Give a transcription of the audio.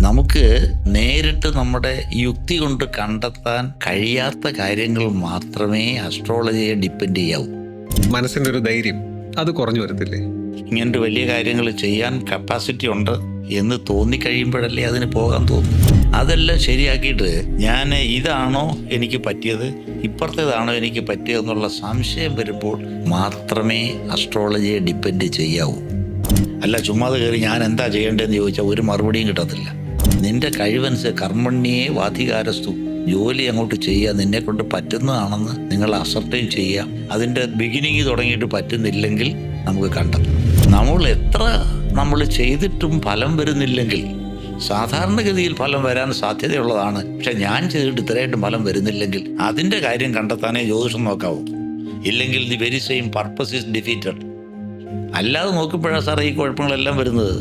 നമുക്ക് നേരിട്ട് നമ്മുടെ യുക്തി കൊണ്ട് കണ്ടെത്താൻ കഴിയാത്ത കാര്യങ്ങൾ മാത്രമേ അസ്ട്രോളജിയെ ഡിപ്പെൻഡ് ചെയ്യാവൂ. മനസ്സിൻ്റെ ഒരു ധൈര്യം അത് കുറഞ്ഞു വരത്തില്ലേ? ഇങ്ങനൊരു വലിയ കാര്യങ്ങൾ ചെയ്യാൻ കപ്പാസിറ്റി ഉണ്ട് എന്ന് തോന്നിക്കഴിയുമ്പോഴല്ലേ അതിന് പോകാൻ തോന്നും. അതെല്ലാം ശരിയാക്കിയിട്ട് ഞാൻ ഇതാണോ എനിക്ക് പറ്റിയത്, ഇപ്പുറത്തേതാണോ എനിക്ക് പറ്റിയതെന്നുള്ള സംശയം വരുമ്പോൾ മാത്രമേ അസ്ട്രോളജിയെ ഡിപ്പെൻഡ് ചെയ്യാവൂ. അല്ല ചുമ്മാതെ കയറി ഞാൻ എന്താ ചെയ്യേണ്ടതെന്ന് ചോദിച്ചാൽ ഒരു മറുപടിയും കിട്ടത്തില്ല. നിന്റെ കഴിവനുസരിച്ച് കർമ്മണ്യെ വാധികാരസ്തു, ജോലി അങ്ങോട്ട് ചെയ്യുക, നിന്നെ കൊണ്ട് പറ്റുന്നതാണെന്ന് നിങ്ങൾ അസർട്ടൈൻ ചെയ്യുക. അതിൻ്റെ ബിഗിനിങ് തുടങ്ങിയിട്ട് പറ്റുന്നില്ലെങ്കിൽ നമുക്ക് കണ്ടെത്താം. നമ്മൾ ചെയ്തിട്ടും ഫലം വരുന്നില്ലെങ്കിൽ, സാധാരണഗതിയിൽ ഫലം വരാൻ സാധ്യതയുള്ളതാണ്, പക്ഷെ ഞാൻ ചെയ്തിട്ട് ഇത്രയായിട്ടും ഫലം വരുന്നില്ലെങ്കിൽ അതിൻ്റെ കാര്യം കണ്ടെത്താനേ ജ്യോതിഷം നോക്കാവൂ. ഇല്ലെങ്കിൽ the very same purpose is defeated. അല്ലാതെ നോക്കുമ്പോഴാണ് സാറേ ഈ കുഴപ്പങ്ങളെല്ലാം വരുന്നത്.